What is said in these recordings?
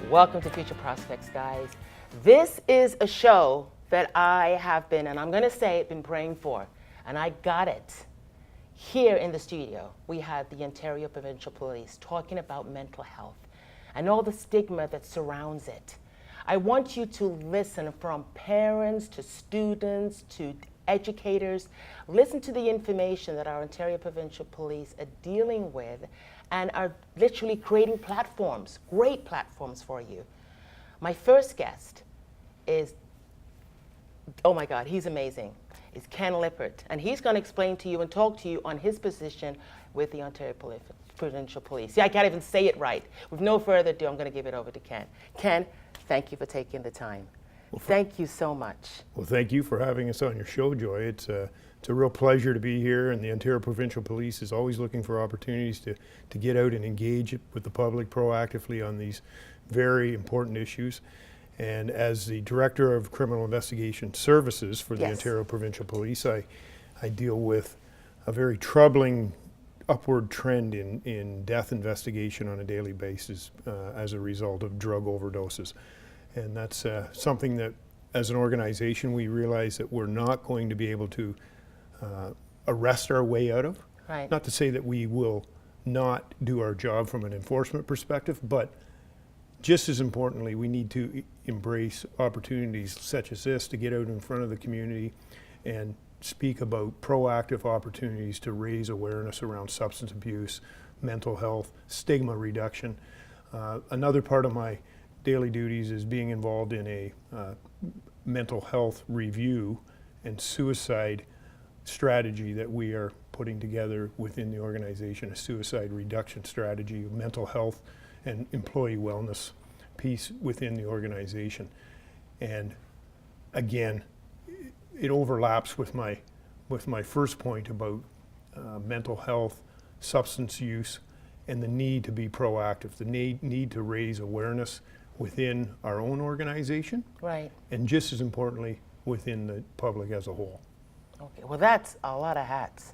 Welcome to Future Prospects, guys. This is a show that I have been, and I'm going to say it, been praying for, and I got it. Here in the studio, we have the Ontario Provincial Police talking about mental health and all the stigma that surrounds it. I want you to listen, from parents to students to educators. Listen to the information that our Ontario Provincial Police are dealing with and are literally creating platforms, great platforms for you. My first guest is, oh my God, he's amazing, is Ken Lippert. And he's going to explain to you and talk to you on his position with the Ontario Provincial Police. See, I can't even say it right. With no further ado, I'm going to give it over to Ken. Ken, thank you for taking the time. Well, thank you so much. Well, thank you for having us on your show, Joy. It's a real pleasure to be here, and the Ontario Provincial Police is always looking for opportunities to get out and engage with the public proactively on these very important issues. And as the Director of Criminal Investigation Services for the Ontario Provincial Police, I deal with a very troubling upward trend in death investigation on a daily basis as a result of drug overdoses. And that's something that, as an organization, we realize that we're not going to be able to arrest our way out of. Right. Not to say that we will not do our job from an enforcement perspective, but just as importantly, we need to embrace opportunities such as this to get out in front of the community and speak about proactive opportunities to raise awareness around substance abuse, mental health, stigma reduction. Another part of my daily duties is being involved in a mental health review and suicide strategy that we are putting together within the organization, a suicide reduction strategy, mental health and employee wellness piece within the organization. And again, it overlaps with my first point about mental health, substance use, and the need to be proactive, the need to raise awareness within our own organization, right, and just as importantly, within the public as a whole. Okay, well, that's a lot of hats.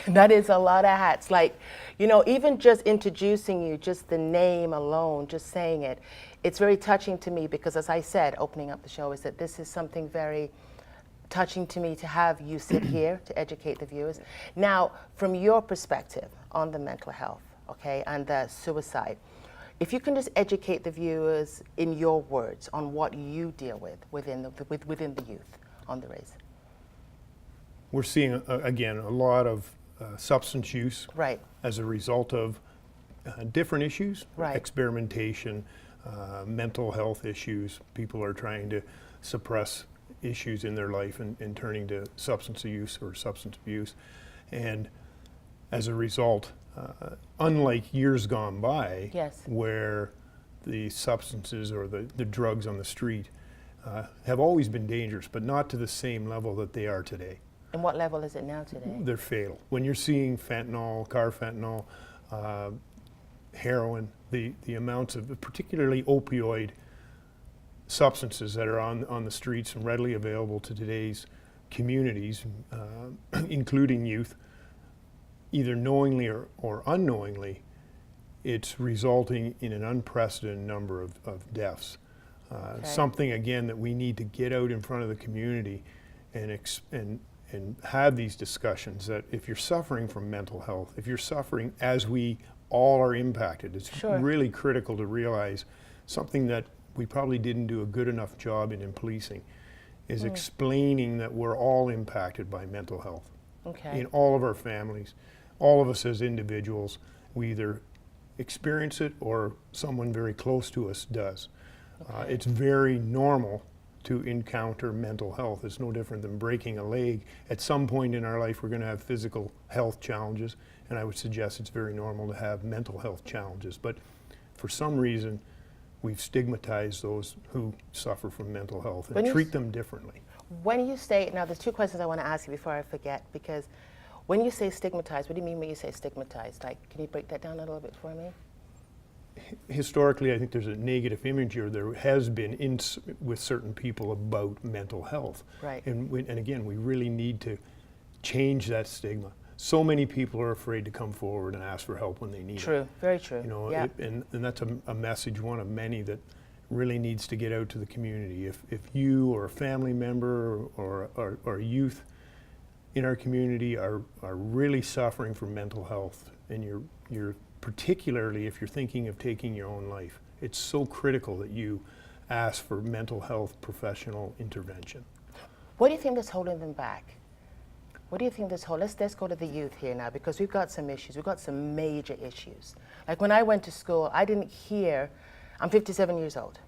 That is a lot of hats. Like, you know, even just introducing you, just the name alone, just saying it, it's very touching to me because, as I said, opening up the show, is that this is something very touching to me to have you sit here to educate the viewers. Now, from your perspective on the mental health, okay, and the suicide, if you can just educate the viewers in your words on what you deal with within the youth on the race. We're seeing, again, a lot of substance use as a result of different issues, experimentation, mental health issues. People are trying to suppress issues in their life and turning to substance use or substance abuse. And as a result, unlike years gone by, where the substances or the drugs on the street have always been dangerous, but not to the same level that they are today. And what level is it now today? They're fatal. When you're seeing fentanyl, carfentanil, heroin, the amounts of particularly opioid substances that are on the streets and readily available to today's communities, including youth, either knowingly or unknowingly, it's resulting in an unprecedented number of deaths. Something, again, that we need to get out in front of the community and have these discussions, that if you're suffering from mental health, if you're suffering, as we all are impacted, it's really critical to realize something that we probably didn't do a good enough job in policing, is explaining that we're all impacted by mental health. In all of our families, all of us as individuals, we either experience it or someone very close to us does. It's very normal to encounter mental health. It's no different than breaking a leg. At some point in our life, we're going to have physical health challenges, and I would suggest it's very normal to have mental health challenges. But for some reason, we've stigmatized those who suffer from mental health and treat them differently. When you say, now there's two questions I want to ask you before I forget, because when you say stigmatized, what do you mean when you say stigmatized? Like, can you break that down a little bit for me? Historically, I think there's a negative image, or there has been with certain people about mental health. And again, we really need to change that stigma. So many people are afraid to come forward and ask for help when they need it. True, very true. You know, and that's a message, one of many, that really needs to get out to the community. If you or a family member or youth in our community are really suffering from mental health, and you're particularly if you're thinking of taking your own life, it's so critical that you ask for mental health professional intervention. What do you think is holding them back? What do you think let's go to the youth here now, because we've got some issues. We've got some major issues. Like when I went to school, I didn't hear, I'm 57 years old.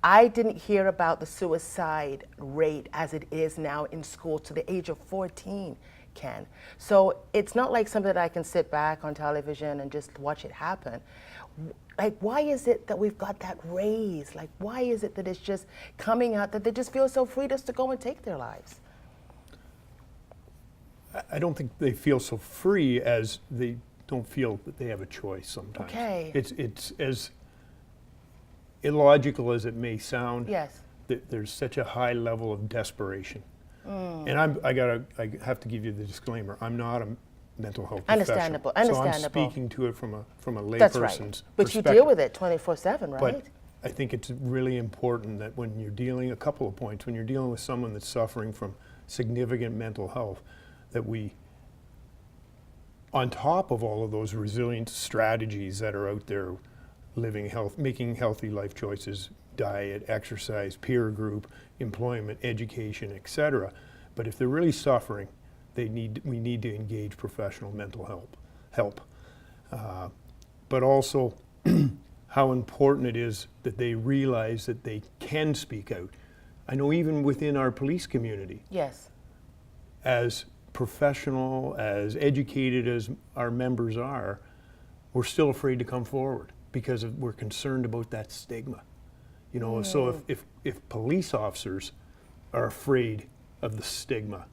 I didn't hear about the suicide rate as it is now in school to the age of 14, Ken. So it's not like something that I can sit back on television and just watch it happen. Like, why is it that we've got that raise? Like, why is it that it's just coming out that they just feel so free just to go and take their lives? I don't think they feel so free as they don't feel that they have a choice sometimes. Okay. It's as illogical as it may sound. Yes. There's such a high level of desperation. And I have to give you the disclaimer. I'm not a mental health Understandable. professional. Understandable. So I'm speaking to it from a layperson's That's right. But you deal with it 24/7, right? But I think it's really important that when you're dealing, a couple of points, when you're dealing with someone that's suffering from significant mental health, that we, on top of all of those resilient strategies that are out there, making healthy life choices, diet, exercise, peer group, employment, education, etc. But if they're really suffering, we need to engage professional mental help. But also how important it is that they realize that they can speak out. I know even within our police community, yes, as professional, as educated as our members are, we're still afraid to come forward because we're concerned about that stigma. You know, so if police officers are afraid of the stigma,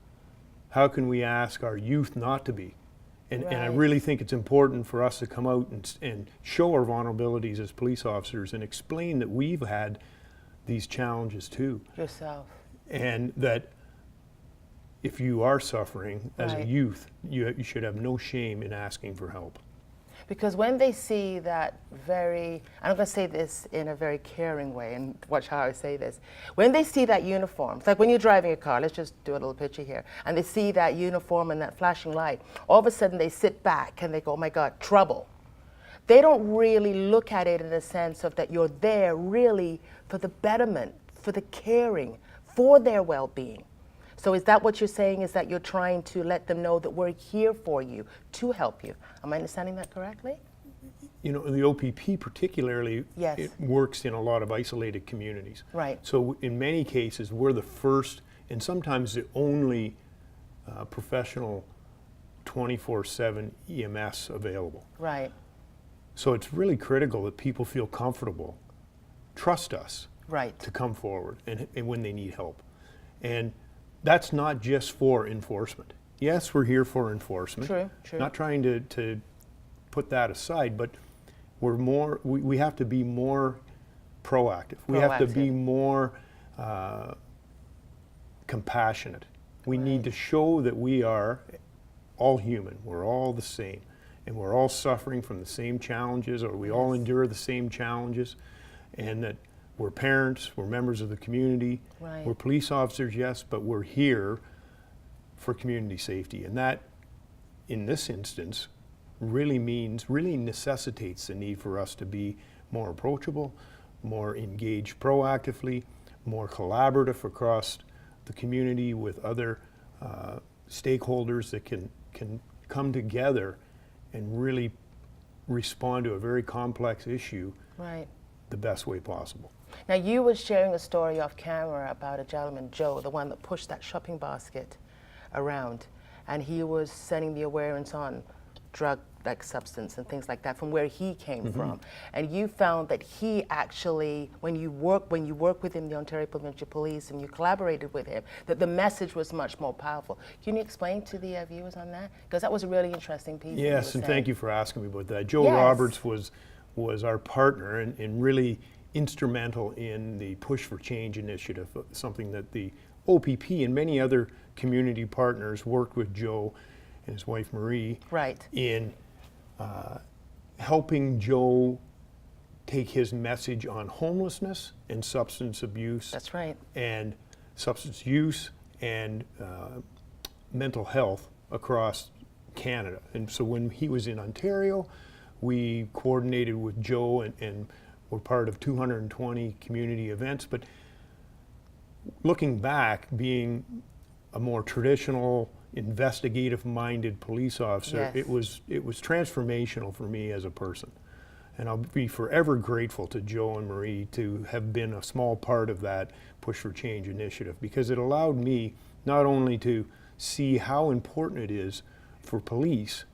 how can we ask our youth not to be? And I really think it's important for us to come out and show our vulnerabilities as police officers and explain that we've had these challenges too. Yourself. And that if you are suffering as a Right. youth, you should have no shame in asking for help. Because when they see that I'm going to say this in a very caring way, and watch how I say this. When they see that uniform, it's like when you're driving a car, let's just do a little picture here, and they see that uniform and that flashing light, all of a sudden they sit back and they go, oh my God, trouble. They don't really look at it in the sense of that you're there really for the betterment, for the caring, for their well-being. So is that what you're saying, is that you're trying to let them know that we're here for you, to help you? Am I understanding that correctly? You know, the OPP particularly, Yes. it works in a lot of isolated communities. Right. So in many cases, we're the first and sometimes the only professional 24/7 EMS available. Right. So it's really critical that people feel comfortable, trust us Right. to come forward and when they need help. And that's not just for enforcement. Yes, we're here for enforcement. True, true. Not trying to put that aside, but we have to be more proactive. We have to be more compassionate. We need to show that we are all human. We're all the same. And we're all suffering from the same challenges, or we all endure the same challenges. And that we're parents, we're members of the community, Right. we're police officers, yes, but we're here for community safety. And that, in this instance, really necessitates the need for us to be more approachable, more engaged proactively, more collaborative across the community with other stakeholders that can come together and really respond to a very complex issue Right. the best way possible. Now, you were sharing a story off camera about a gentleman, Joe, the one that pushed that shopping basket around, and he was sending the awareness on drug-like substance and things like that from where he came from. And you found that he actually, when you work with him, the Ontario Provincial Police, and you collaborated with him, that the message was much more powerful. Can you explain to the viewers on that? Because that was a really interesting piece. Yes, and thank you for asking me about that. Joe Yes. Roberts was our partner and really instrumental in the Push for Change initiative, something that the OPP and many other community partners worked with Joe and his wife Marie Right. in helping Joe take his message on homelessness and substance abuse. That's right. And substance use and mental health across Canada. And so when he was in Ontario, we coordinated with Joe and were part of 220 community events. But looking back, being a more traditional, investigative-minded police officer, Yes. it was transformational for me as a person. And I'll be forever grateful to Joe and Marie to have been a small part of that Push for Change initiative, because it allowed me not only to see how important it is for police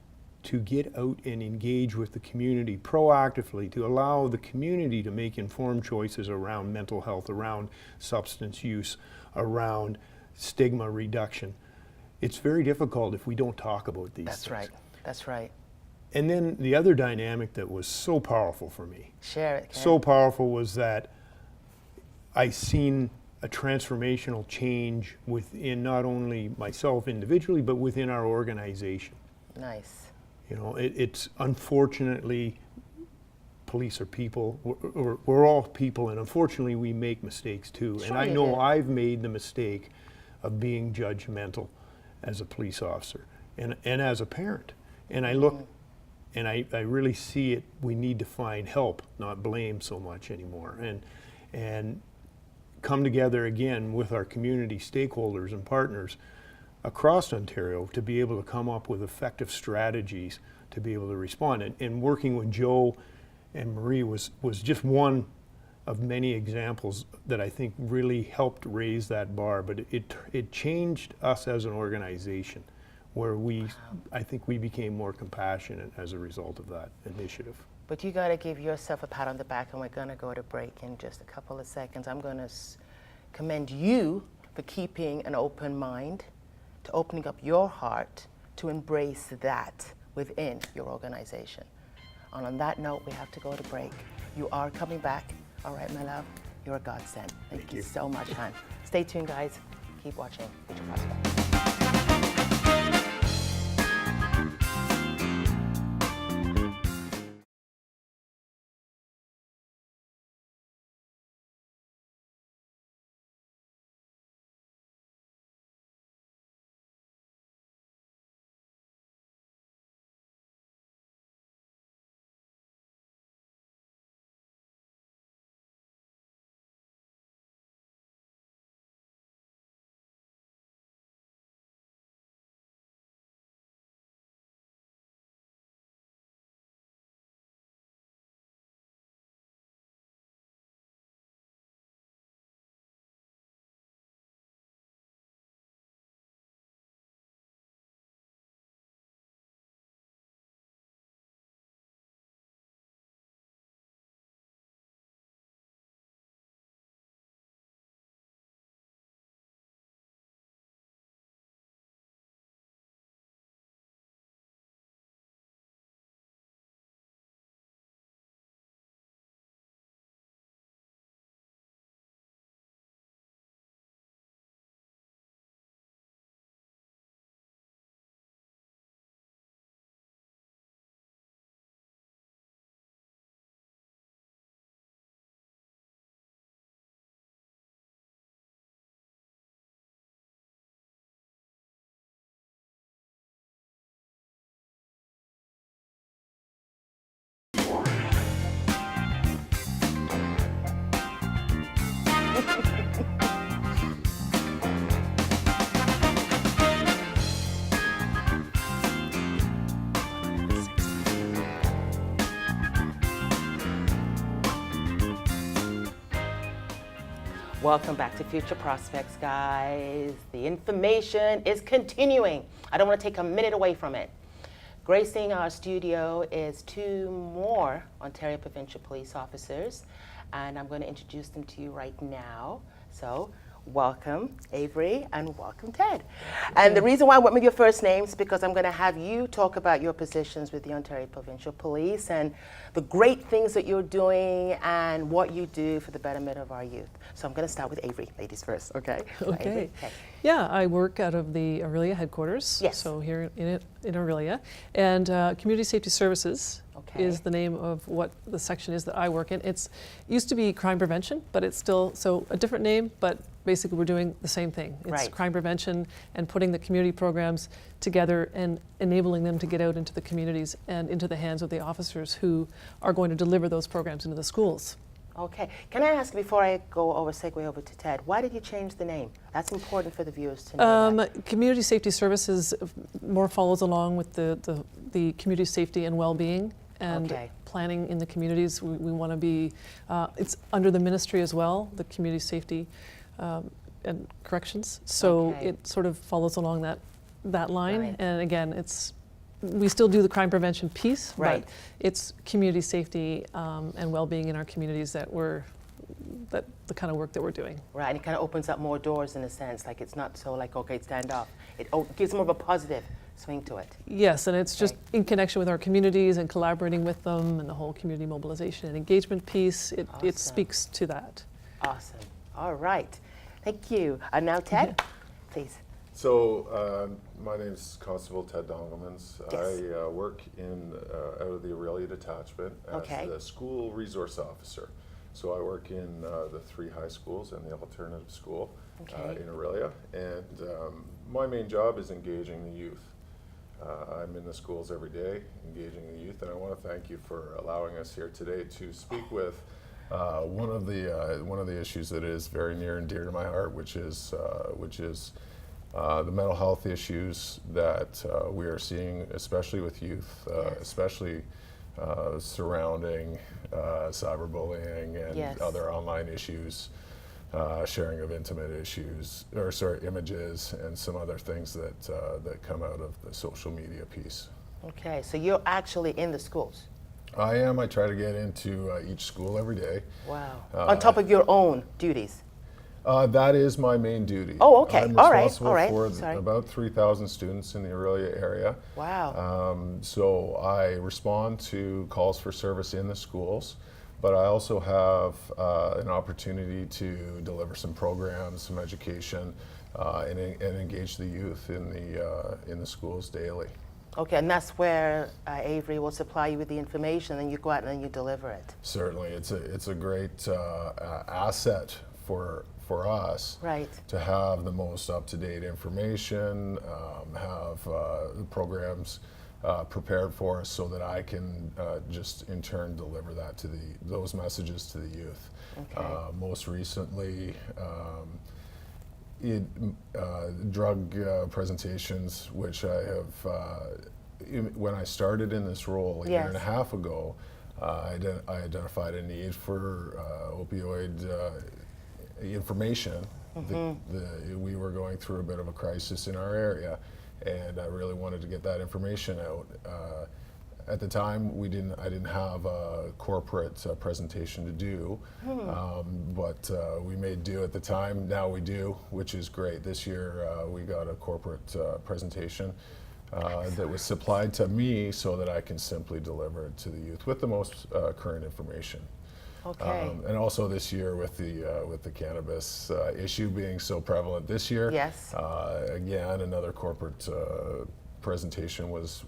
to get out and engage with the community proactively, to allow the community to make informed choices around mental health, around substance use, around stigma reduction. It's very difficult if we don't talk about these That's things. right. That's right. And then the other dynamic that was so powerful for me, Share it, Ken. so powerful, was that I seen a transformational change within not only myself individually, but within our organization. Nice. You know, it's unfortunately, police are people. We're all people, and unfortunately, we make mistakes too. Sure And I you know do. I've made the mistake of being judgmental as a police officer and as a parent. And I look, and I really see it. We need to find help, not blame so much anymore, and come together again with our community stakeholders and partners across Ontario to be able to come up with effective strategies to be able to respond. And working with Joe and Marie was just one of many examples that I think really helped raise that bar. But it changed us as an organization, where I think we became more compassionate as a result of that initiative. But you got to give yourself a pat on the back, and we're going to go to break in just a couple of seconds. I'm going to commend you for keeping an open mind, to opening up your heart to embrace that within your organization. And on that note, we have to go to break. You are coming back. All right, my love, you're a godsend. Thank you so much, hon. Stay tuned, guys. Keep watching Future Prospects. Welcome back to Future Prospects, guys. The information is continuing. I don't want to take a minute away from it. Gracing our studio is two more Ontario Provincial Police officers, and I'm going to introduce them to you right now. So welcome Avery and welcome Ted. And the reason why I went with your first names is because I'm going to have you talk about your positions with the Ontario Provincial Police and the great things that you're doing and what you do for the betterment of our youth. So I'm going to start with Avery, ladies first, okay? So Okay. Avery, okay. Yeah, I work out of the Aurelia headquarters. Yes. So here in Aurelia. And Community Safety Services is the name of what the section is that I work in. It used to be crime prevention, but it's still, so a different name, but basically we're doing the same thing. It's Right. crime prevention and putting the community programs together and enabling them to get out into the communities and into the hands of the officers who are going to deliver those programs into the schools. Okay. Can I ask, before I segue over to Ted, why did you change the name? That's important for the viewers to know that. Community Safety Services more follows along with the community safety and well-being and Okay. planning in the communities. We want to be, it's under the ministry as well, the community safety and corrections. So Okay. it sort of follows along that line. Right. And again, we still do the crime prevention piece, Right. but it's community safety and well-being in our communities that the kind of work that we're doing. Right, and it kind of opens up more doors in a sense, like it's not so like, okay, stand off. It gives more of a positive swing to it. Yes, and it's just Okay. in connection with our communities and collaborating with them and the whole community mobilization and engagement piece. It Awesome. speaks to that. Awesome. All right. Thank you. And now Ted, please. So, my name is Constable Ted Dongelmans. Yes. I work out of the Aurelia Detachment as Okay. the school resource officer. So I work in the 3 high schools and the alternative school Okay. in Aurelia. And my main job is engaging the youth. I'm in the schools every day, engaging the youth, and I want to thank you for allowing us here today to speak with one of the issues that is very near and dear to my heart, which is the mental health issues that we are seeing, especially with youth, Yes. especially surrounding cyberbullying and Yes. other online issues, sharing of intimate images, and some other things that come out of the social media piece. Okay, so you're actually in the schools. I am. I try to get into each school every day. Wow. On top of your own duties. That is my main duty. Oh, okay. I'm All right, responsible all right. for Sorry. about 3,000 students in the Aurelia area. Wow. So I respond to calls for service in the schools, but I also have an opportunity to deliver some programs, some education, and engage the youth in the schools daily. Okay, and that's where Avery will supply you with the information, and you go out and then you deliver it. Certainly, it's a great asset for us Right. to have the most up-to-date information, have the programs prepared for us so that I can just in turn deliver that to those messages to the youth. Okay. Most recently, drug presentations, which I have, when I started in this role a year and a Yes. half ago, I identified a need for opioid information. We were going through a bit of a crisis in our area, and I really wanted to get that information out. At the time, I didn't have a corporate presentation to do, but we made do at the time. Now we do, which is great. This year we got a corporate presentation that was supplied to me so that I can simply deliver it to the youth with the most current information. Okay. And also this year with the cannabis issue being so prevalent this year, Yes. Again, another corporate presentation was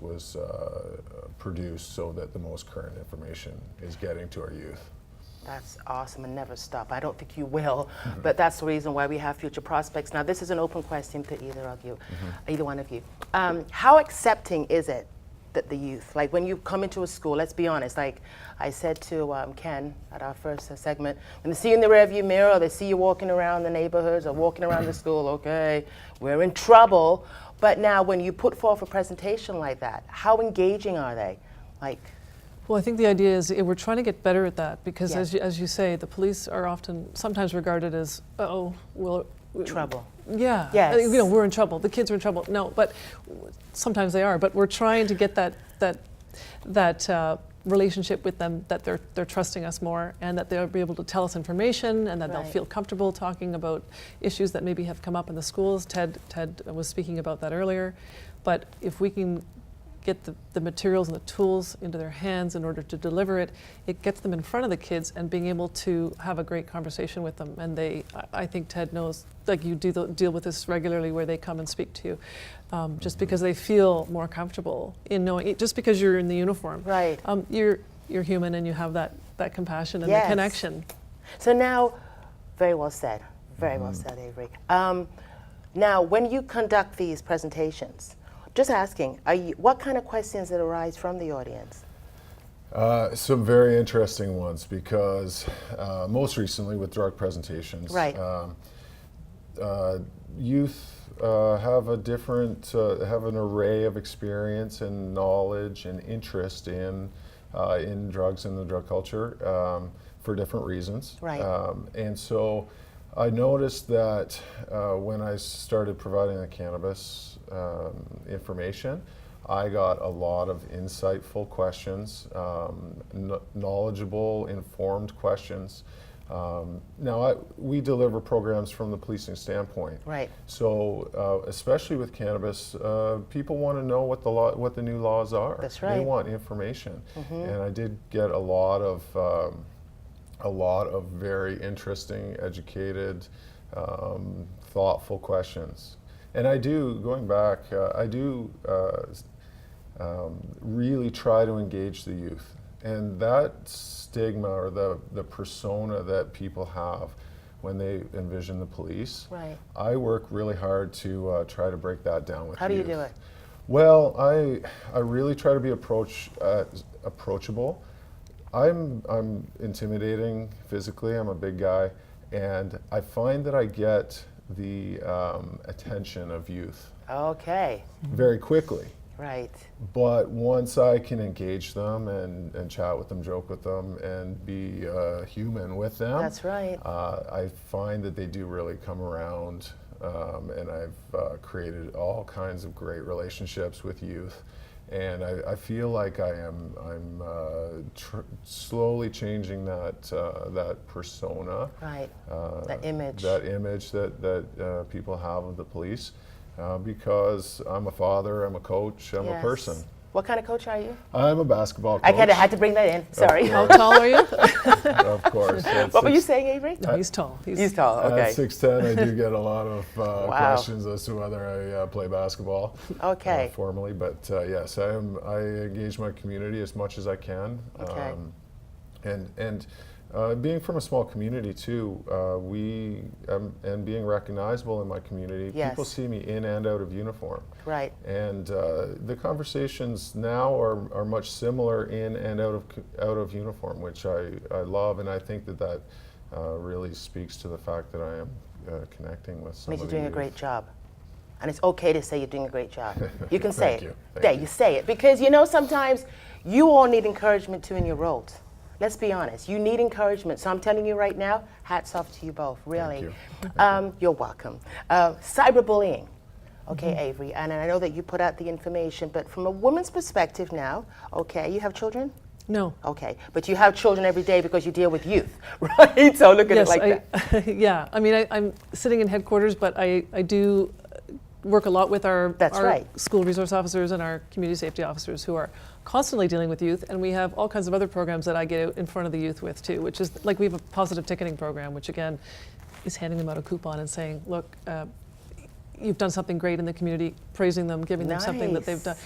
produced so that the most current information is getting to our youth. That's awesome, and never stop. I don't think you will, but that's the reason why we have Future Prospects. Now, this is an open question to either one of you. How accepting is it that the youth, like when you come into a school, let's be honest, like I said to Ken at our first segment, when they see you in the rearview mirror, they see you walking around the neighborhoods or walking around the school, okay, we're in trouble. But now when you put forth a presentation like that, how engaging are they? Like, Well, I think the idea is we're trying to get better at that because, Yeah. as you say, the police are sometimes regarded as, trouble. Yeah, Yes. we're in trouble. The kids are in trouble. No, but sometimes they are. But we're trying to get that relationship with them, that they're trusting us more, and that they'll be able to tell us information, and that they'll feel comfortable talking about issues that maybe have come up in the schools. Ted was speaking about that earlier. But if we can get the materials and the tools into their hands in order to deliver it, it gets them in front of the kids and being able to have a great conversation with them. And I think Ted knows, like you deal with this regularly, where they come and speak to you, just because they feel more comfortable in knowing it, just because you're in the uniform. Right. You're human, and you have that compassion and the connection. So now, very well said. Very well said, Avery. Now, when you conduct these presentations, just asking, what kind of questions that arise from the audience? Some very interesting ones, because most recently with drug presentations, youth have an array of experience and knowledge and interest in drugs and the drug culture for different reasons. Right. And so I noticed that when I started providing the cannabis information, I got a lot of insightful questions, knowledgeable, informed questions. Now, we deliver programs from the policing standpoint. Right. So, especially with cannabis, people want to know what the new laws are. That's right. They want information, and I did get a lot of very interesting, educated, thoughtful questions. And I do, going back, really try to engage the youth. And that stigma, or the persona that people have when they envision the police, I work really hard to try to break that down with How the do you youth. do it? Well, I really try to be approachable. I'm intimidating physically. I'm a big guy, and I find that I get the attention of youth very quickly. Right. But once I can engage them and chat with them, joke with them, and be human with them, that's right. I find that they do really come around, and I've created all kinds of great relationships with youth. And I feel like I'm slowly changing that persona, right? That image that people have of the police, because I'm a father, I'm a coach, I'm a person. What kind of coach are you? I'm a basketball coach. I had to bring that in. Sorry. How tall are you? Of course. What were you saying, Avery? No, he's tall. He's tall. Okay. At 6'10", I do get a lot of questions as to whether I play basketball. Okay. Formally, but yes, I engage my community as much as I can. Okay. And being from a small community too, and being recognizable in my community, people see me in and out of uniform. Right. And the conversations now are much similar in and out of uniform, which I love, and I think that really speaks to the fact that I am connecting with somebody. Means you're doing a great job. And it's okay to say you're doing a great job. You can say it. Thank you. You say it. Because sometimes you all need encouragement too in your roles. Let's be honest. You need encouragement. So I'm telling you right now, hats off to you both, really. Thank you. You're welcome. Cyberbullying. Okay, Avery, and I know that you put out the information, but from a woman's perspective now, you have children? No. Okay, but you have children every day because you deal with youth, right? So look at it like that. Yeah, I mean, I'm sitting in headquarters, but I do work a lot with our school resource officers and our community safety officers who are constantly dealing with youth, and we have all kinds of other programs that I get out in front of the youth with too, which is like we have a positive ticketing program, which again is handing them out a coupon and saying, look, you've done something great in the community, praising them, giving them something that they've done,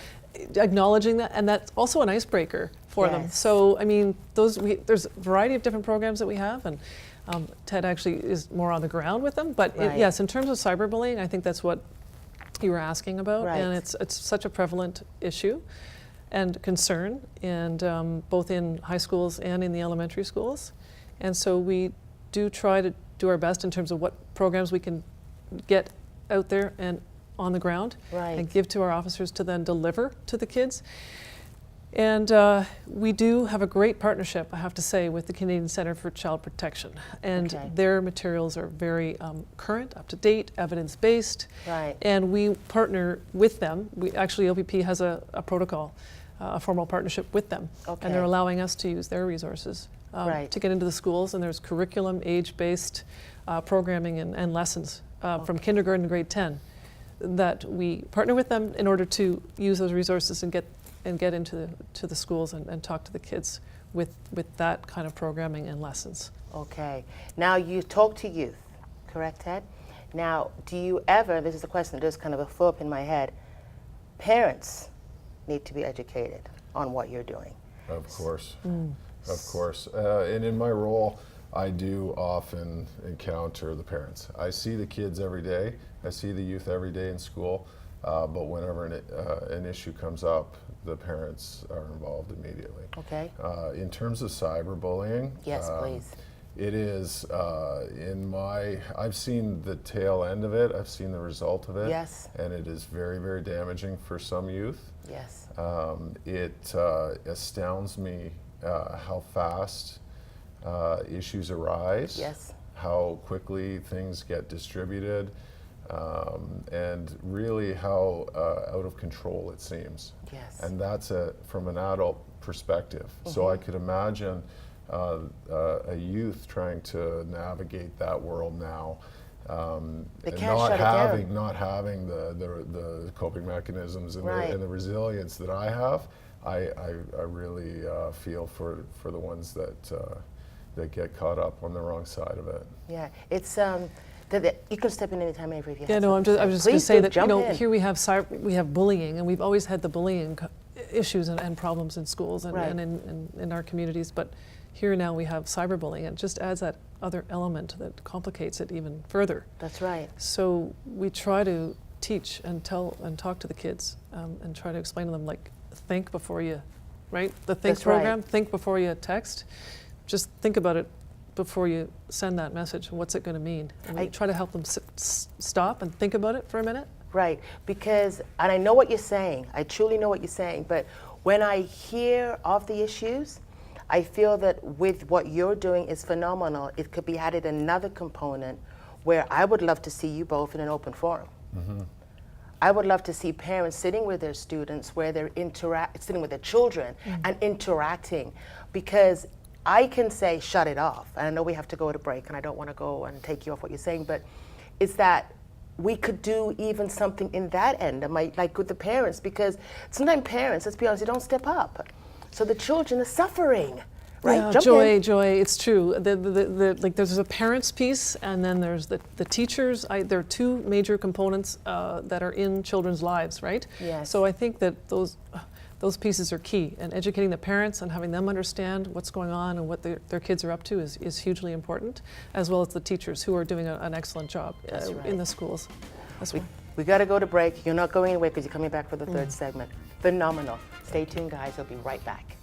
acknowledging that, and that's also an icebreaker for them. So I mean, there's a variety of different programs that we have, and Ted actually is more on the ground with them. But yes, in terms of cyberbullying, I think that's what you were asking about, and it's such a prevalent issue and concern, and both in high schools and in the elementary schools. And so we do try to do our best in terms of what programs we can get out there and on the ground and give to our officers to then deliver to the kids. And we do have a great partnership, I have to say, with the Canadian Centre for Child Protection. And their materials are very current, up-to-date, evidence-based. And we partner with them. We actually, O.P.P. has a protocol a formal partnership with them. Okay. And they're allowing us to use their resources Right. to get into the schools. And there's curriculum, age-based programming and lessons from kindergarten to grade 10 that we partner with them in order to use those resources and get into the schools and talk to the kids with that kind of programming and lessons. Okay. Now you talk to youth, correct, Ted? Now, do you ever, this is a question that just kind of a thought in my head, parents need to be educated on what you're doing. Of course, of course. And in my role, I do often encounter the parents. I see the kids every day. I see the youth every day in school. But whenever an issue comes up, the parents are involved immediately. Okay. In terms of cyberbullying, Yes, please. it is I've seen the tail end of it. I've seen the result of it. Yes. And it is very, very damaging for some youth. Yes. It astounds me how fast issues arise. Yes. How quickly things get distributed. And really how out of control it seems. Yes. And that's from an adult perspective. So I could imagine a youth trying to navigate that world now, They and can't shut it down. not having the coping mechanisms and, Right. the resilience that I have. I really feel for the ones that get caught up on the wrong side of it. Yeah. It's you can step in anytime, Avery, if you Yeah, have no, something I was just say. going to Please say do, that jump in. here we have bullying, and we've always had the bullying issues and problems in schools and, Right. and in our communities. But here now we have cyberbullying. It just adds that other element that complicates it even further. That's right. So we try to teach and tell and talk to the kids and try to explain to them, like, think before you, right? The think That's right. program, think before you text. Just think about it before you send that message. What's it going to mean? And we try to help them stop and think about it for a minute. Right, because, and I know what you're saying, I truly know what you're saying, but when I hear of the issues, I feel that with what you're doing is phenomenal. It could be added another component where I would love to see you both in an open forum. Mm-hmm. I would love to see parents sitting with their students where they're sitting with their children and interacting, because I can say shut it off. And I know we have to go to break and I don't want to go and take you off what you're saying, but it's that we could do even something in that end, like with the parents, because sometimes parents, let's be honest, they don't step up. So the children are suffering, right? Yeah, Jump in. Joy, it's true. Like there's a parents piece, and then there's the teachers. There are two major components that are in children's lives, right? Yes. So I think that those pieces are key, and educating the parents and having them understand what's going on and what their kids are up to is hugely important, as well as the teachers who are doing an excellent job right. in the schools as well. We got to go to break. You're not going anywhere because you're coming back for the third segment. Phenomenal. Stay tuned, guys. We'll be right back.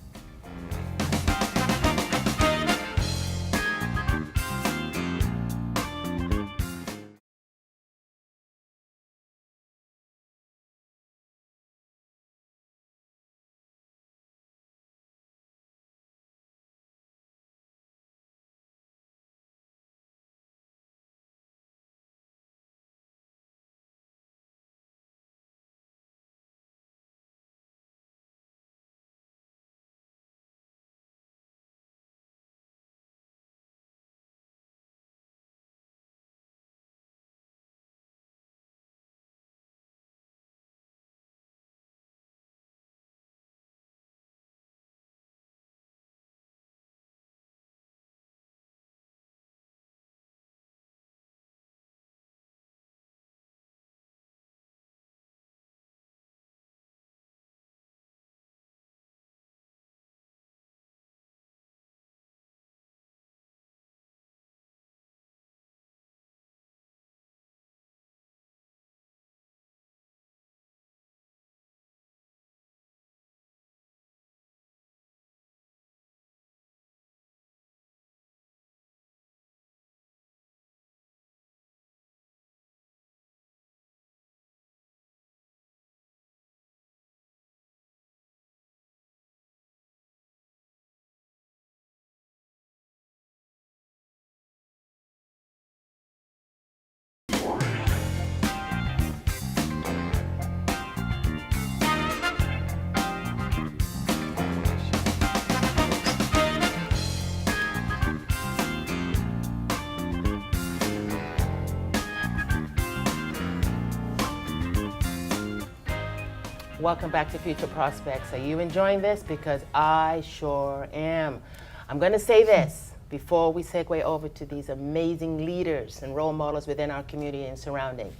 Welcome back to Future Prospects. Are you enjoying this? Because I sure am. I'm going to say this before we segue over to these amazing leaders and role models within our community and surrounding.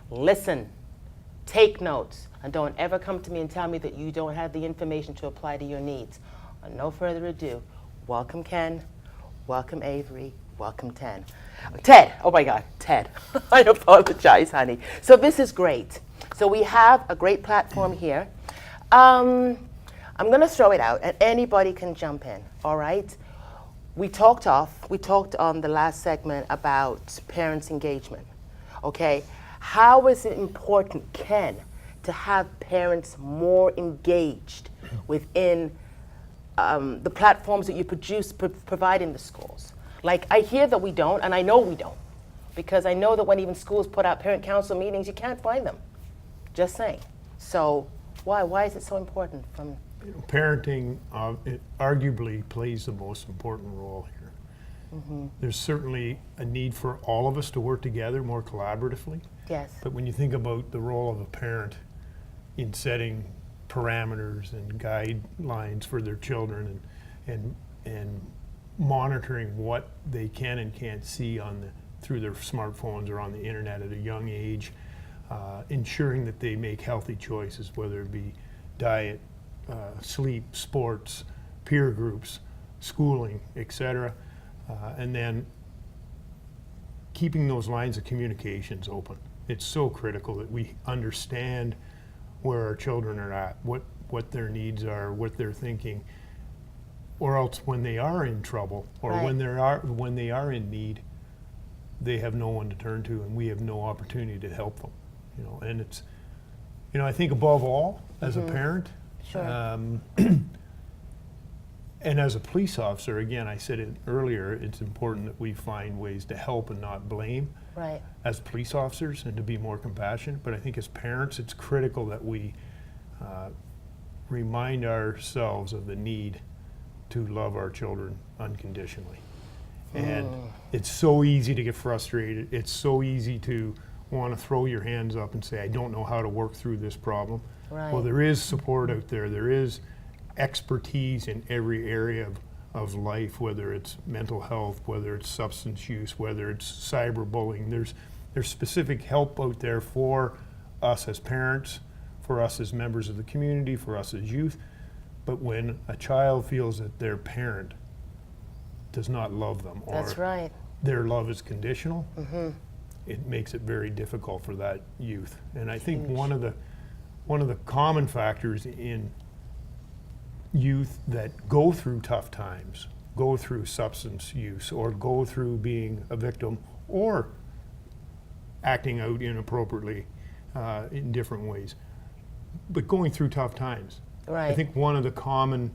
Listen, take notes, and don't ever come to me and tell me that you don't have the information to apply to your needs. And no further ado, welcome Ken, welcome Avery, welcome Ted. Oh my God, Ted. I apologize, honey. So this is great. So we have a great platform here. I'm going to throw it out, and anybody can jump in, all right? We talked on the last segment about parents' engagement, okay? How is it important, Ken, to have parents more engaged within the platforms that you provide in the schools? Like, I hear that we don't, and I know we don't, because I know that when even schools put out parent council meetings, you can't find them. Just saying. So why is it so important? Parenting it arguably plays the most important role here. Mm-hmm. There's certainly a need for all of us to work together more collaboratively. Yes. But when you think about the role of a parent in setting parameters and guidelines for their children and monitoring what they can and can't see through their smartphones or on the internet at a young age, ensuring that they make healthy choices, whether it be diet, sleep, sports, peer groups, schooling, etc. And then keeping those lines of communications open. It's so critical that we understand where our children are at, what their needs are, what they're thinking, or else when they are in trouble or right. when they are in need, they have no one to turn to, and we have no opportunity to help them. And it's, I think above all, as mm-hmm. a parent, sure. And as a police officer, again, I said it earlier, it's important that we find ways to help and not blame right. as police officers and to be more compassionate. But I think as parents, it's critical that we remind ourselves of the need to love our children unconditionally. And it's so easy to get frustrated. It's so easy to want to throw your hands up and say, I don't know how to work through this problem. Right. Well, there is support out there. There is expertise in every area of life, whether it's mental health, whether it's substance use, whether it's cyberbullying. There's specific help out there for us as parents, for us as members of the community, for us as youth. But when a child feels that their parent does not love them, or that's right. their love is conditional, mm-hmm. it makes it very difficult for that youth. And I think one of the common factors in youth that go through tough times, go through substance use, or go through being a victim, or acting out inappropriately in different ways, but going through tough times. Right. I think one of the common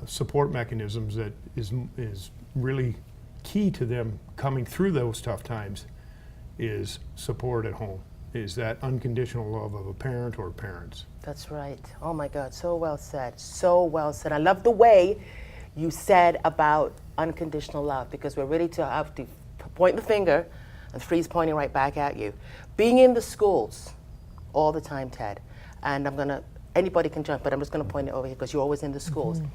support mechanisms that is really key to them coming through those tough times is support at home, is that unconditional love of a parent or parents. That's right. Oh my God, so well said. So well said. I love the way you said about unconditional love, because we're ready to have to point the finger and three's pointing right back at you. Being in the schools all the time, Ted, and anybody can jump, but I'm just going to point it over here because you're always in the schools. Mm-hmm.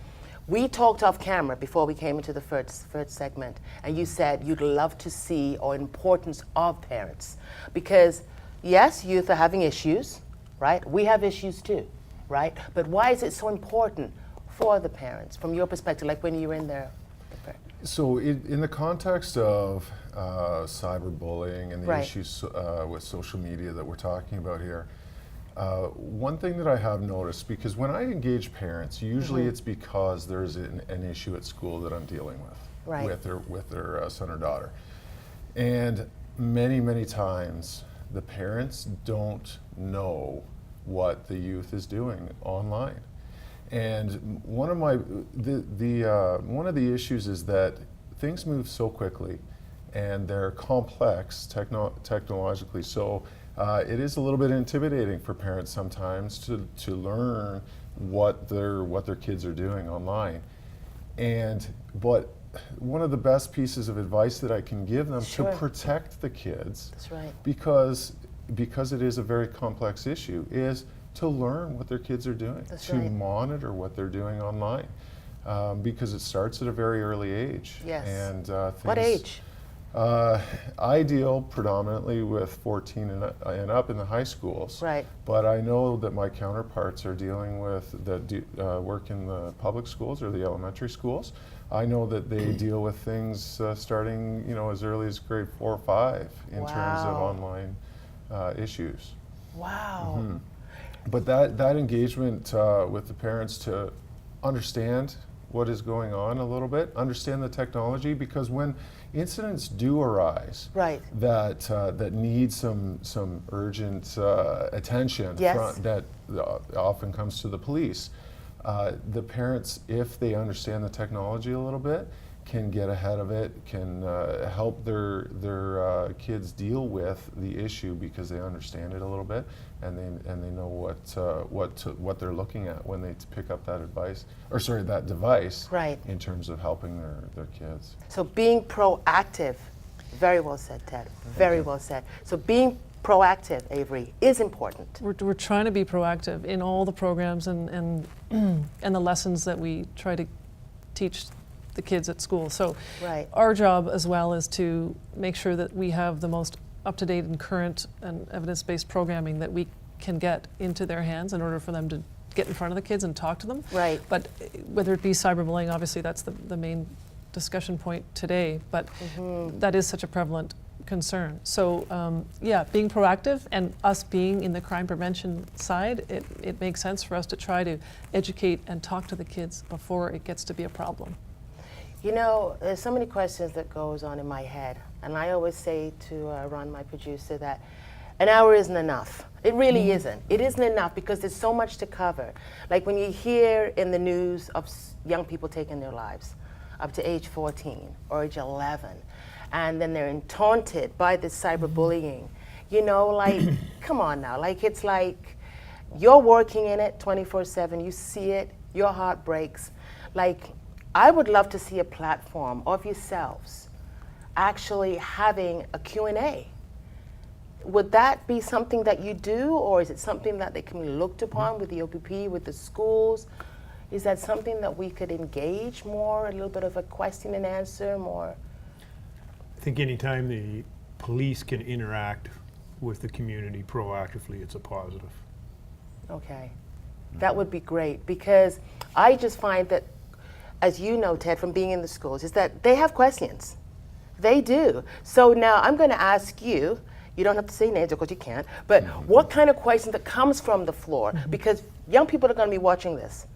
We talked off camera before we came into the first segment, and you said you'd love to see or importance of parents, because yes, youth are having issues, right? We have issues too, right? But why is it so important for the parents, from your perspective, like when you were in there? So in the context of cyberbullying and the right. issues with social media that we're talking about here, one thing that I have noticed, because when I engage parents, usually mm-hmm. it's because there's an issue at school that I'm dealing with, right. with their son or daughter. And many times, the parents don't know what the youth is doing online. And one of the issues is that things move so quickly, and they're complex technologically. So it is a little bit intimidating for parents sometimes to learn what their kids are doing online. But one of the best pieces of advice that I can give them sure. to protect the kids, that's right. because it is a very complex issue, is to learn what their kids are doing, That's to right. monitor what they're doing online, because it starts at a very early age. Yes. And What age? I deal predominantly with 14 and up in the high schools. Right. But I know that my counterparts are dealing with that work in the public schools or the elementary schools. I know that they deal with things starting, as early as grade 4 or 5 in terms of Wow. online issues. Wow. But that engagement with the parents to understand what is going on a little bit, understand the technology, because when incidents do arise Right. that need some urgent attention Yes. that often comes to the police, the parents, if they understand the technology a little bit, can get ahead of it, can help their kids deal with the issue because they understand it a little bit, and they know what they're looking at when they pick up that device. Right. In terms of helping their kids. So being proactive, very well said, Ted. Very well said. So being proactive, Avery, is important. We're trying to be proactive in all the programs and the lessons that we try to teach the kids at school. So Right. our job as well is to make sure that we have the most up-to-date and current and evidence-based programming that we can get into their hands in order for them to get in front of the kids and talk to them. Right. But whether it be cyberbullying, obviously that's the main discussion point today, but that is such a prevalent concern. So being proactive and us being in the crime prevention side, it makes sense for us to try to educate and talk to the kids before it gets to be a problem. There's so many questions that goes on in my head, and I always say to Ron, my producer, that an hour isn't enough. It really isn't. It isn't enough because there's so much to cover. Like when you hear in the news of young people taking their lives up to age 14 or age 11, and then they're taunted by this cyberbullying, come on now. It's like you're working in it 24/7, you see it, your heart breaks. I would love to see a platform of yourselves actually having a Q&A. Would that be something that you do, or is it something that they can be looked upon with the O.P.P., with the schools? Is that something that we could engage more, a little bit of a question and answer more? I think anytime the police can interact with the community proactively, it's a positive. Okay. That would be great, because I just find that, as you know, Ted, from being in the schools, is that they have questions. They do. So now I'm going to ask you, you don't have to say names because you can't, but what kind of question that comes from the floor? Because young people are going to be watching this.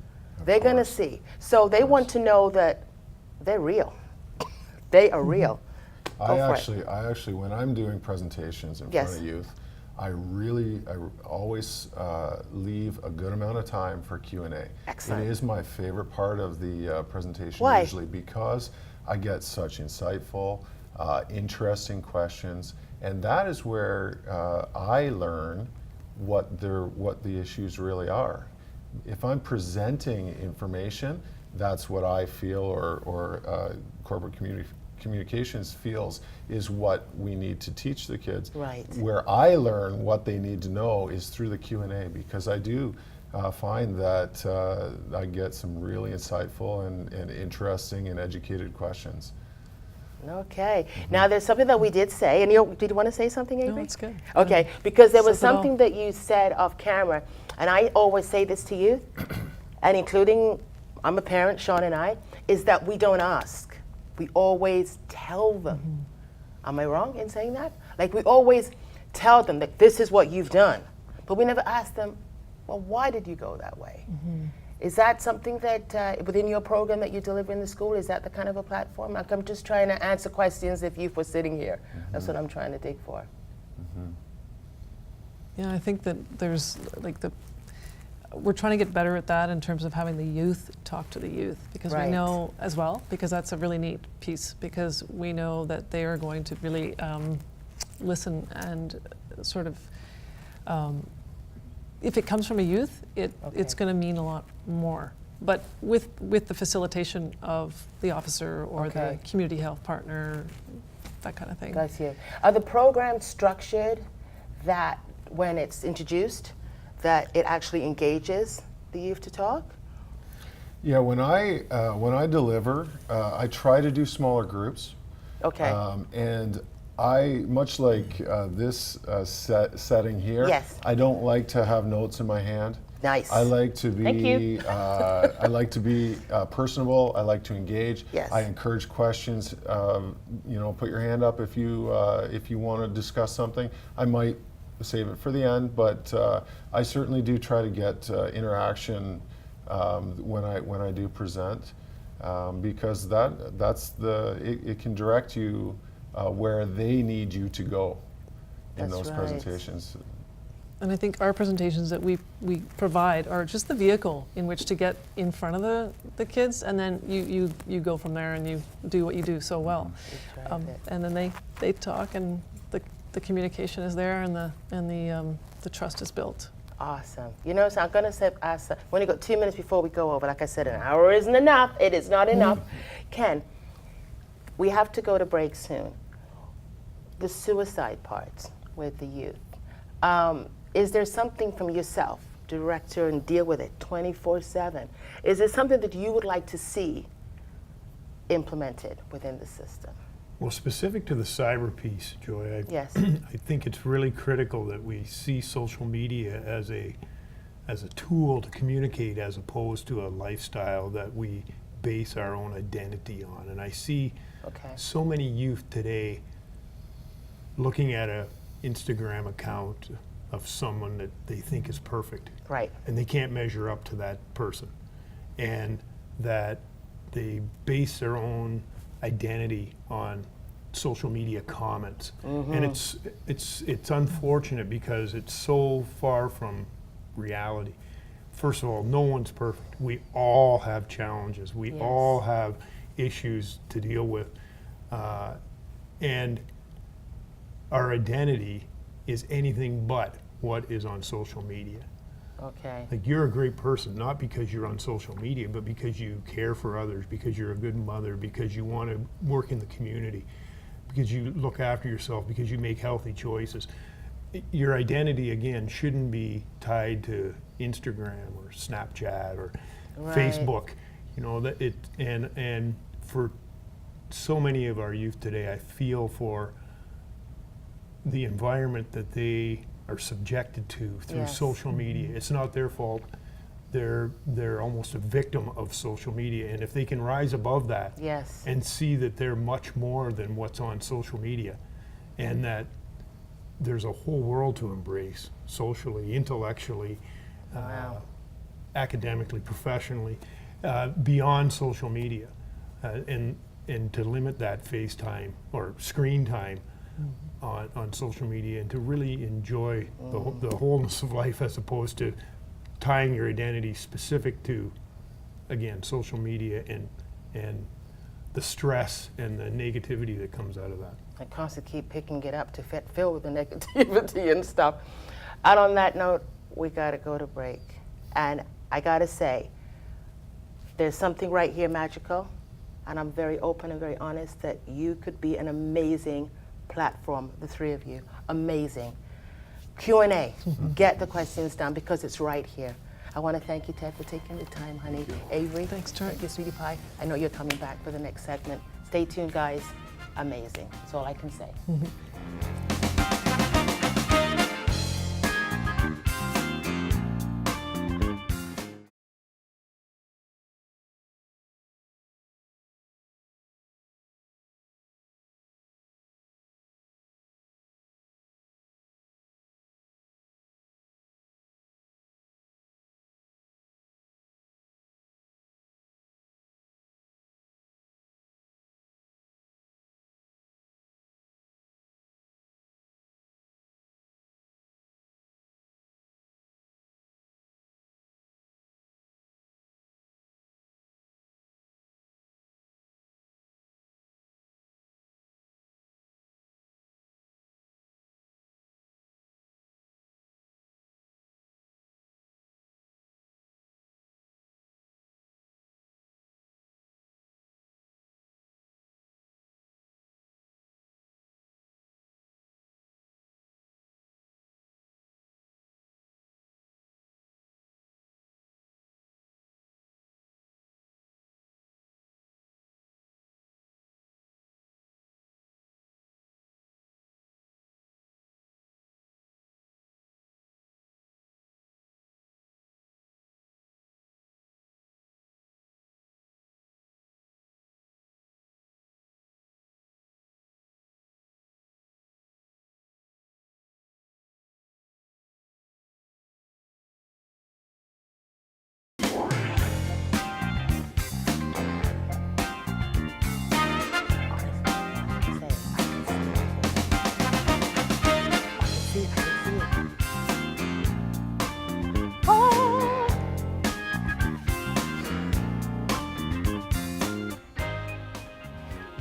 They're going to see. So they want to know that they're real. They are real. I actually, when I'm doing presentations in front of youth, I always leave a good amount of time for Q&A. Excellent. It is my favorite part of the presentation. Why? Usually because I get such insightful, interesting questions, and that is where I learn what the issues really are. If I'm presenting information, that's what I feel, or corporate communications feels is what we need to teach the kids. Right. Where I learn what they need to know is through the Q&A, because I do find that I get some really insightful and interesting and educated questions. Okay. Now there's something that we did say, and did you want to say something, Avery? No, it's good. Okay, because there was Says it all. something that you said off camera, and I always say this to you, and including, I'm a parent, Sean and I, is that we don't ask. We always tell them. Am I wrong in saying that? We always tell them that this is what you've done, but we never ask them, well, why did you go that way? Is that something that within your program that you deliver in the school, is that the kind of a platform? I'm just trying to answer questions if you were sitting here. That's what I'm trying to dig for. Yeah, I think that there's we're trying to get better at that in terms of having the youth talk to the youth, because Right. we know as well, because that's a really neat piece, because we know that they are going to really listen and sort of, if it comes from a youth, it's going to mean a lot more. But with the facilitation of the officer or the community health partner, that kind of thing. Got you. Are the programs structured that when it's introduced, that it actually engages the youth to talk? Yeah, when I deliver, I try to do smaller groups. Okay. And I, much like this setting here, Yes. I don't like to have notes in my hand. Nice. I like to be. Thank you. I like to be personable. I like to engage. Yes. I encourage questions. Put your hand up if you want to discuss something. I might save it for the end, but I certainly do try to get interaction when I do present, because it can direct you where they need you to go in That's those right. presentations. And I think our presentations that we provide are just the vehicle in which to get in front of the kids, and then you go from there and you do what you do so well. And then they talk, and the communication is there, and the trust is built. Awesome. You know, so I'm going to ask, we only got 2 minutes before we go over. Like I said, an hour isn't enough. It is not enough. Ken, we have to go to break soon. The suicide part with the youth. Is there something from yourself, director, and deal with it 24/7? Is there something that you would like to see implemented within the system? Well, specific to the cyber piece, Joy, Yes. I think it's really critical that we see social media as a tool to communicate, as opposed to a lifestyle that we base our own identity on. And I see so many youth today looking at a Instagram account of someone that they think is perfect. Right. And they can't measure up to that person. And that they base their own identity on social media comments. And it's unfortunate because it's so far from reality. First of all, no one's perfect. We all have challenges. We all have issues to deal with. And our identity is anything but what is on social media. Okay. Like, you're a great person, not because you're on social media, but because you care for others, because you're a good mother, because you want to work in the community, because you look after yourself, because you make healthy choices. Your identity, again, shouldn't be tied to Instagram or Snapchat or Facebook. You know, that it and for so many of our youth today, I feel for the environment that they are subjected to through social media. It's not their fault. They're almost a victim of social media, and if they can rise above that and see that they're much more than what's on social media, and that there's a whole world to embrace socially, intellectually, academically, professionally, beyond social media, and to limit that face time or screen time on social media, and to really enjoy the wholeness of life, as opposed to tying your identity specific to, again, social media and the stress and the negativity that comes out of that. I constantly keep picking it up to fill with the negativity and stuff. And on that note, we got to go to break. And I got to say, there's something right here magical, and I'm very open and very honest that you could be an amazing platform, the three of you. Amazing. Q&A. Get the questions down, because it's right here. I want to thank you, Ted, for taking the time, honey. Avery. Thanks, Tara. Thank you, sweetie pie. I know you're coming back for the next segment. Stay tuned, guys. Amazing. That's all I can say.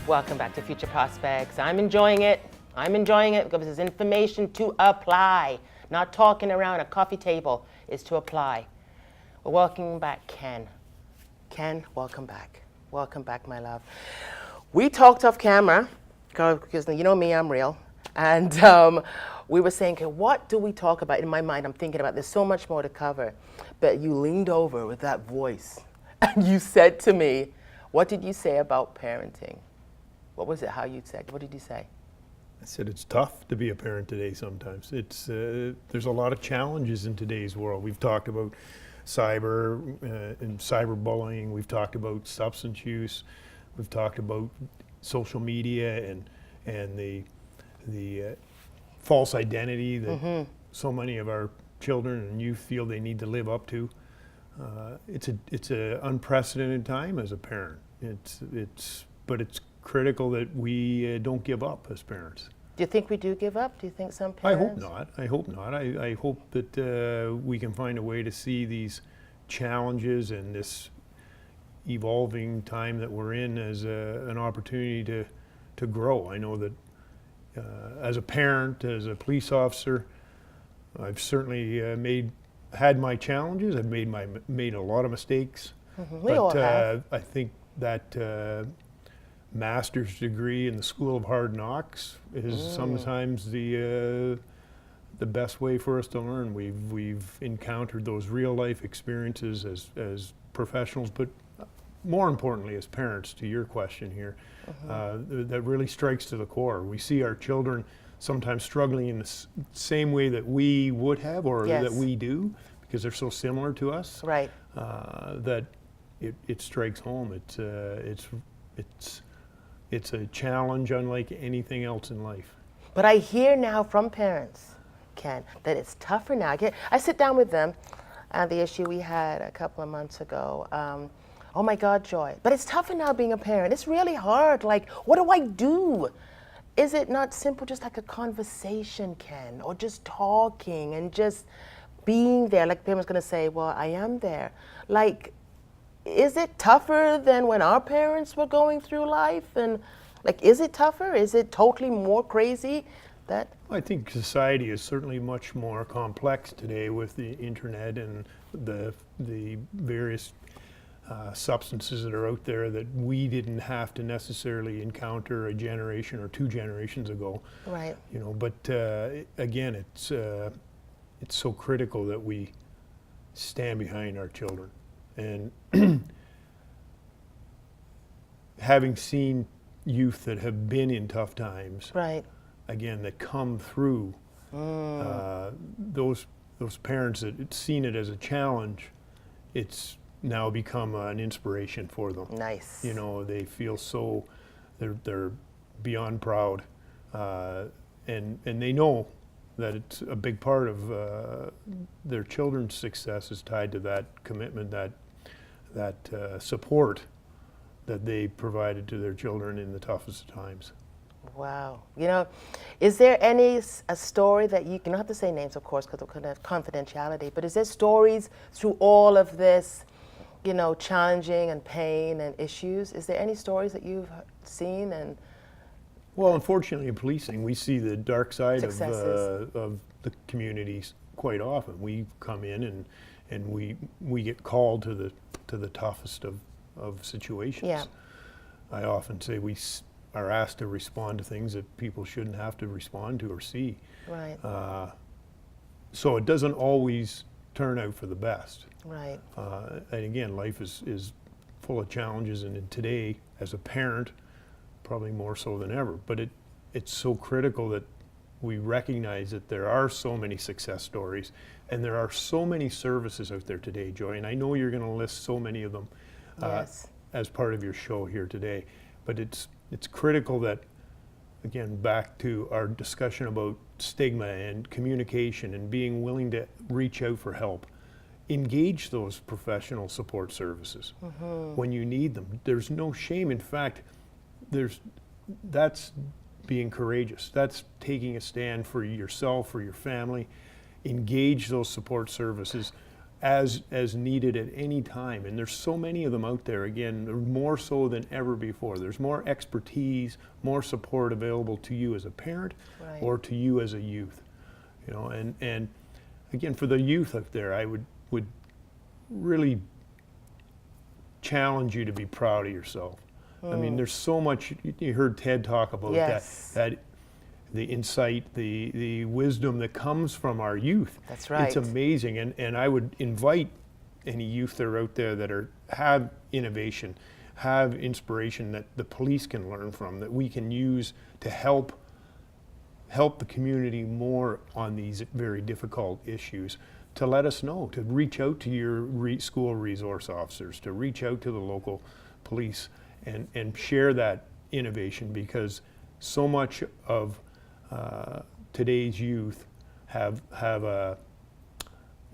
Welcome back to Future Prospects. I'm enjoying it. I'm enjoying it because it's information to apply. Not talking around a coffee table, is to apply. Welcome back, Ken. Ken, welcome back. Welcome back, my love. We talked off camera, because you know me, I'm real. And we were saying, okay, what do we talk about? In my mind, I'm thinking about there's so much more to cover. But you leaned over with that voice and you said to me, what did you say about parenting? What was it, how you said? What did you say? I said it's tough to be a parent today sometimes. It's there's a lot of challenges in today's world. We've talked about cyber and cyberbullying. We've talked about substance use. We've talked about social media and the false identity that so many of our children and youth feel they need to live up to. It's a unprecedented time as a parent. But it's critical that we don't give up as parents. Do you think we do give up? Do you think some I hope parents? not. I hope not. I hope that we can find a way to see these challenges and this evolving time that we're in as an opportunity to grow. I know that as a parent, as a police officer, I've certainly had my challenges. I've made a lot of mistakes. We all have. I think that master's degree in the School of Hard Knocks is sometimes the best way for us to learn. We've encountered those real life experiences as professionals, but more importantly as parents, to your question here, that really strikes to the core. We see our children sometimes struggling in the same way that we would have, or that we do, because they're so similar to us. Right. That it strikes home. It's a challenge unlike anything else in life. But I hear now from parents, Ken, that it's tougher now. I sit down with them, the issue we had a couple of months ago. Oh my God, Joy. But it's tougher now being a parent. It's really hard. Like, what do I do? Is it not simple, just like a conversation, Ken, or just talking and just being there? Like, parents gonna say, well, I am there. Like, is it tougher than when our parents were going through life? And like, is it tougher? Is it totally more crazy? I think society is certainly much more complex today with the internet and the various substances that are out there that we didn't have to necessarily encounter a generation or 2 generations ago. Right. You know, but again, it's so critical that we stand behind our children. And having seen youth that have been in tough times, Right. again, that come through, those parents that had seen it as a challenge, it's now become an inspiration for them. Nice. You know, they feel so, they're beyond proud, and they know that it's a big part of their children's success is tied to that commitment, that support that they provided to their children in the toughest of times. Wow. You know, is there a story that you don't have to say names, of course, because of confidentiality, but is there stories through all of this, you know, challenging and pain and issues? Is there any stories that you've seen? And well, unfortunately in policing, we see the dark side of Successes. the communities quite often. We come in and we get called to the toughest of situations. Yeah. I often say we are asked to respond to things that people shouldn't have to respond to or see. Right. So it doesn't always turn out for the best. Right. And again, life is full of challenges, and today, as a parent, probably more so than ever. But it's so critical that we recognize that there are so many success stories, and there are so many services out there today, Joy. And I know you're going to list so many of them as part of your show here today. But it's critical that, again, back to our discussion about stigma and communication and being willing to reach out for help. Engage those professional support services when you need them. There's no shame. In fact, that's being courageous. That's taking a stand for yourself, for your family. Engage those support services. as needed at any time. And there's so many of them out there, again, more so than ever before. There's more expertise, more support available to you as a parent Right. or to you as a youth. You know, and again, for the youth out there, I would really challenge you to be proud of yourself. I mean, there's so much, you heard Ted talk about Yes. that the insight, the wisdom that comes from our youth. That's right. It's amazing, and I would invite any youth that are out there that have innovation, have inspiration that the police can learn from, that we can use to help the community more on these very difficult issues, to let us know, to reach out to your school resource officers, to reach out to the local police and share that innovation, because so much of today's youth have a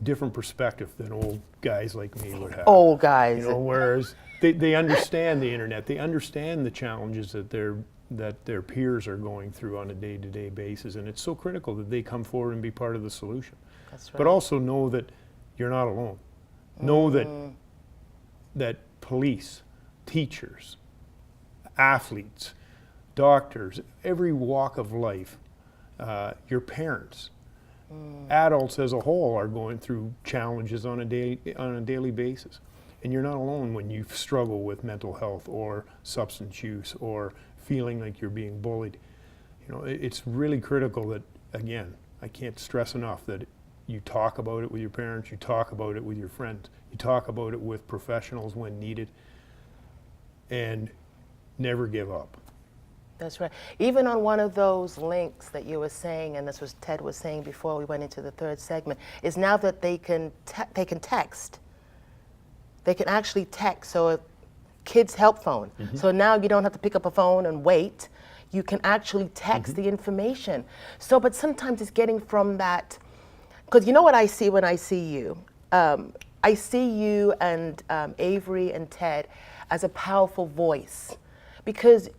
different perspective than old guys like me would have. Old guys. You know, whereas they understand the internet, they understand the challenges that their peers are going through on a day-to-day basis, and it's so critical that they come forward and be part of the solution. That's right. But also know that you're not alone. Know that police, teachers, athletes, doctors, every walk of life, your parents, adults as a whole are going through challenges on a daily basis. And you're not alone when you struggle with mental health or substance use or feeling like you're being bullied. You know, it's really critical that, again, I can't stress enough that you talk about it with your parents, you talk about it with your friends, you talk about it with professionals when needed, and never give up. That's right. Even on one of those links that you were saying, and this was Ted was saying before we went into the third segment, is now that they can text. They can actually text. So a kid's help phone. So now you don't have to pick up a phone and wait. You can actually text the information. So, but sometimes it's getting from that, because you know what I see when I see you? I see you and Avery and Ted as a powerful voice, because,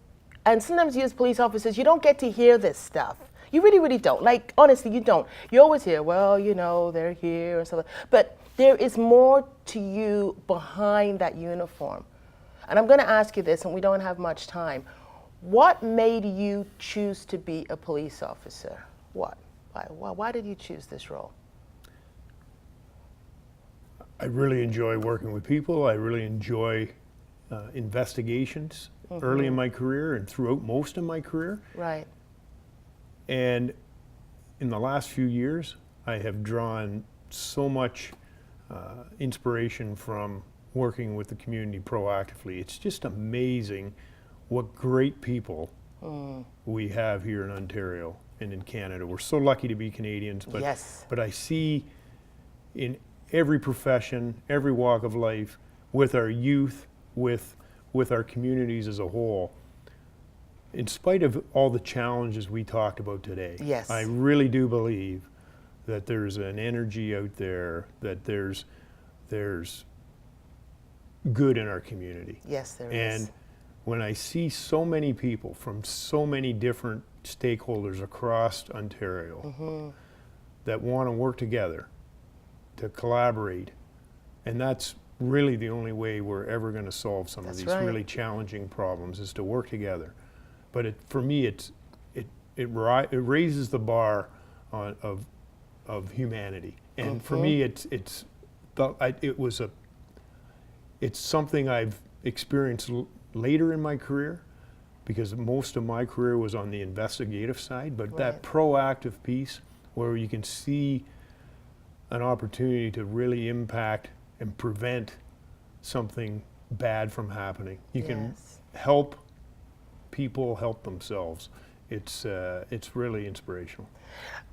and sometimes you as police officers, you don't get to hear this stuff. You really, really don't. Like, honestly, you don't. You always hear, well, you know, they're here and stuff. But there is more to you behind that uniform. And I'm going to ask you this, and we don't have much time. What made you choose to be a police officer? What? Why did you choose this role? I really enjoy working with people. I really enjoy investigations early in my career and throughout most of my career. Right. And in the last few years, I have drawn so much inspiration from working with the community proactively. It's just amazing what great people we have here in Ontario and in Canada. We're so lucky to be Canadians, but Yes. but I see in every profession, every walk of life, with our youth, with our communities as a whole, in spite of all the challenges we talked about today, Yes. I really do believe that there's an energy out there, that there's good in our community. Yes, there is. And when I see so many people from so many different stakeholders across Ontario that want to work together, to collaborate, and that's really the only way we're ever going to solve some That's of these right. really challenging problems, is to work together. But for me, it raises the bar of humanity, and for me, it's something I've experienced later in my career, because most of my career was on the investigative side. But that Right. proactive piece, where you can see an opportunity to really impact and prevent something bad from happening. You can Yes. help people help themselves. It's really inspirational.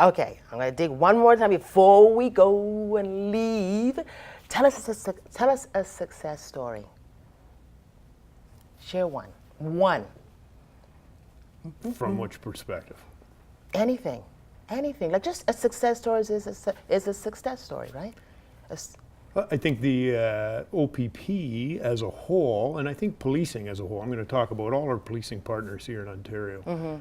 Okay, I'm going to dig one more time before we go and leave. Tell us a success story. Share one. One. From which perspective? Anything. Like just a success story is a success story, right? Well, I think the OPP as a whole, and I think policing as a whole, I'm going to talk about all our policing partners here in Ontario.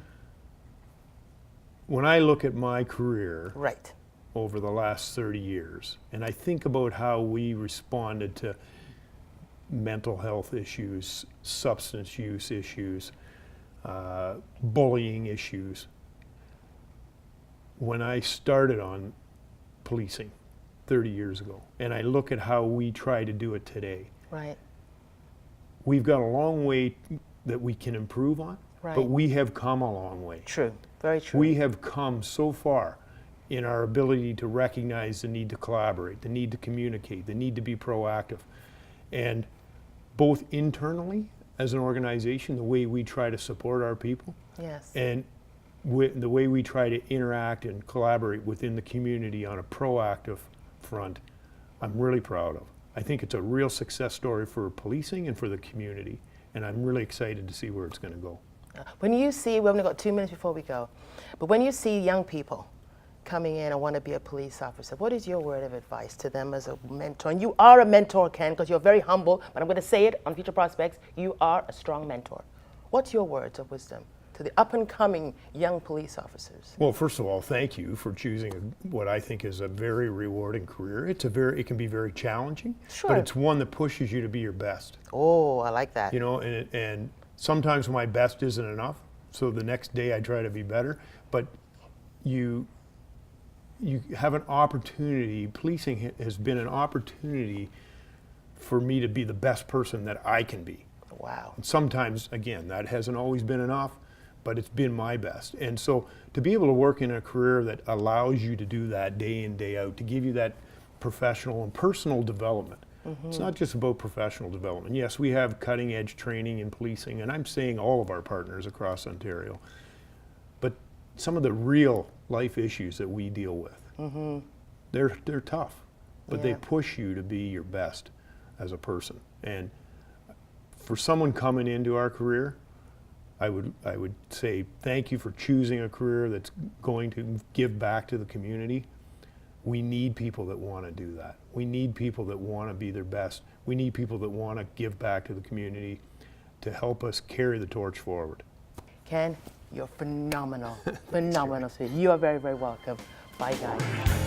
When I look at my career, Right. over the last 30 years, and I think about how we responded to mental health issues, substance use issues, bullying issues. When I started on policing 30 years ago, and I look at how we try to do it today, Right. we've got a long way that we can improve on, Right. but we have come a long way. True. Very true. We have come so far in our ability to recognize the need to collaborate, the need to communicate, the need to be proactive. And both internally as an organization, the way we try to support our people, Yes. and the way we try to interact and collaborate within the community on a proactive front, I'm really proud of. I think it's a real success story for policing and for the community, and I'm really excited to see where it's going to go. When you see, we've only got 2 minutes before we go, but when you see young people coming in and want to be a police officer, what is your word of advice to them as a mentor? And you are a mentor, Ken, because you're very humble, but I'm going to say it on Future Prospects, you are a strong mentor. What's your words of wisdom to the up-and-coming young police officers? Well, first of all, thank you for choosing what I think is a very rewarding career. It can be very challenging, Sure. but it's one that pushes you to be your best. Oh, I like that. You know, and sometimes my best isn't enough, so the next day I try to be better. But you have an opportunity. Policing has been an opportunity for me to be the best person that I can be. Wow. And sometimes, again, that hasn't always been enough, but it's been my best. And so to be able to work in a career that allows you to do that day in, day out, to give you that professional and personal development. It's not just about professional development. Yes, we have cutting edge training in policing, and I'm saying all of our partners across Ontario. But some of the real life issues that we deal with, they're tough, but they Yeah. push you to be your best as a person. And for someone coming into our career, I would say thank you for choosing a career that's going to give back to the community. We need people that want to do that. We need people that want to be their best. We need people that want to give back to the community to help us carry the torch forward. Ken, you're phenomenal. Phenomenal. You are very, very welcome. Bye, guys.